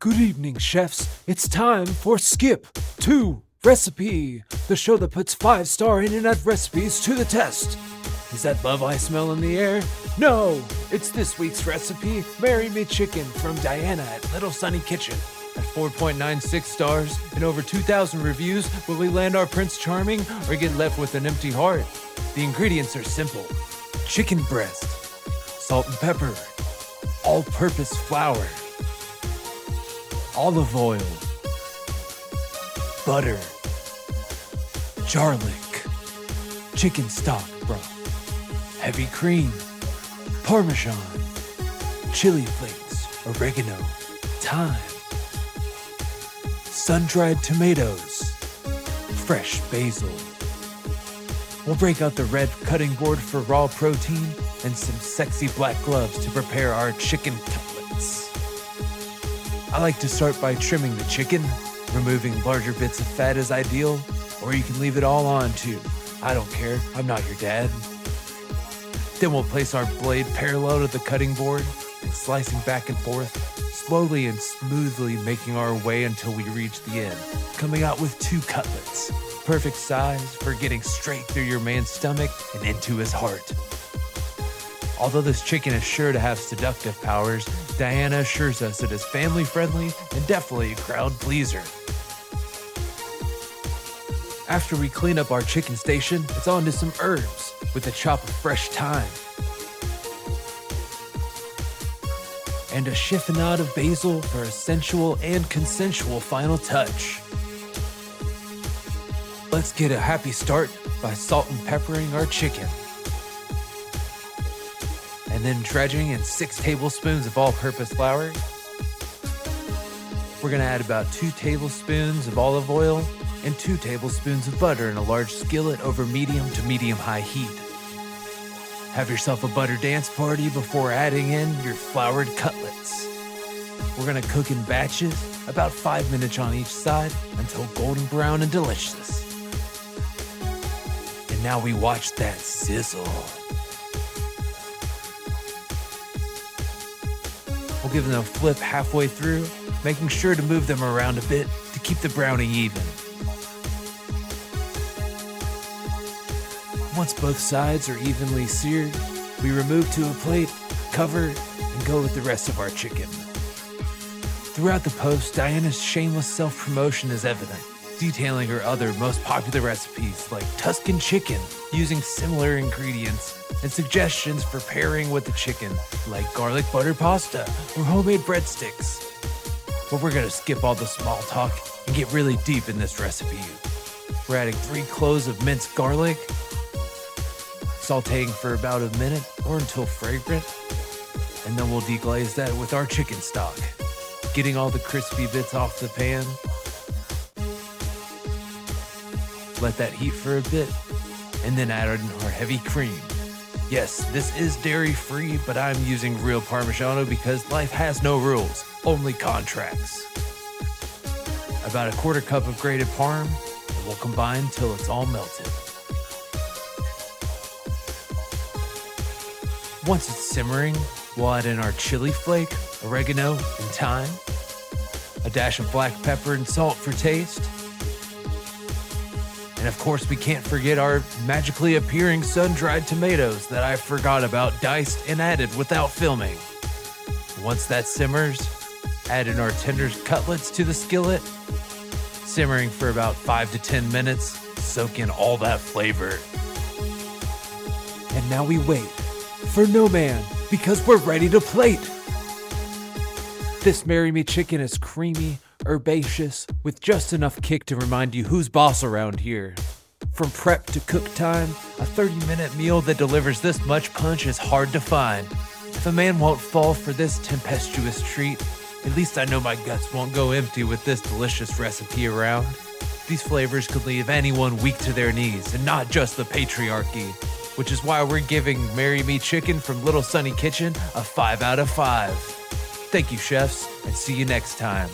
Good evening, chefs. It's time for Skip2Recipe, the show that puts 5-star internet recipes to the test. Is that love I smell in the air? No, it's this week's recipe, Marry Me Chicken from Diana at Little Sunny Kitchen. At 4.96 stars and over 2,000 reviews, will we land our Prince Charming or get left with an empty heart? The ingredients are simple. Chicken breast, salt and pepper, all-purpose flour, olive oil, butter, garlic, chicken stock broth, heavy cream, Parmesan, chili flakes, oregano, thyme, sun-dried tomatoes, fresh basil. We'll break out the red cutting board for raw protein and some sexy black gloves to prepare our chicken cutlets. I like to start by trimming the chicken, removing larger bits of fat is ideal, or you can leave it all on too. I don't care, I'm not your dad. Then we'll place our blade parallel to the cutting board and slicing back and forth, slowly and smoothly making our way until we reach the end, coming out with 2 cutlets. Perfect size for getting straight through your man's stomach and into his heart. Although this chicken is sure to have seductive powers, Diana assures us it is family friendly and definitely a crowd pleaser. After we clean up our chicken station, it's on to some herbs with a chop of fresh thyme and a chiffonade of basil for a sensual and consensual final touch. Let's get a happy start by salt and peppering our chicken. And then dredging in 6 tablespoons of all-purpose flour. We're gonna add about 2 tablespoons of olive oil and 2 tablespoons of butter in a large skillet over medium to medium-high heat. Have yourself a butter dance party before adding in your floured cutlets. We're gonna cook in batches, about 5 minutes on each side until golden brown and delicious. And now we watch that sizzle. We'll give them a flip halfway through, making sure to move them around a bit to keep the browning even. Once both sides are evenly seared, we remove to a plate, cover, and go with the rest of our chicken. Throughout the post, Diana's shameless self-promotion is evident, detailing her other most popular recipes like Tuscan chicken, using similar ingredients, and suggestions for pairing with the chicken, like garlic butter pasta or homemade breadsticks. But we're gonna skip all the small talk and get really deep in this recipe. We're adding 3 cloves of minced garlic, sauteing for about a minute or until fragrant, and then we'll deglaze that with our chicken stock, getting all the crispy bits off the pan. Let that heat for a bit, and then add in our heavy cream. Yes, this is dairy-free, but I'm using real Parmigiano because life has no rules, only contracts. About a 1/4 cup of grated Parm, and we'll combine till it's all melted. Once it's simmering, we'll add in our chili flake, oregano, and thyme, a dash of black pepper and salt for taste, and of course, we can't forget our magically appearing sun-dried tomatoes that I forgot about, diced and added without filming. Once that simmers, add in our tender cutlets to the skillet, simmering for about 5 to 10 minutes, soak in all that flavor. And now we wait for no man, because we're ready to plate. This Marry Me Chicken is creamy, herbaceous, with just enough kick to remind you who's boss around here. From prep to cook time, a 30-minute meal that delivers this much punch is hard to find. If a man won't fall for this tempestuous treat, at least I know my guts won't go empty with this delicious recipe around. These flavors could leave anyone weak to their knees, and not just the patriarchy, which is why we're giving Marry Me Chicken from Little Sunny Kitchen a 5 out of 5. Thank you, chefs, and see you next time.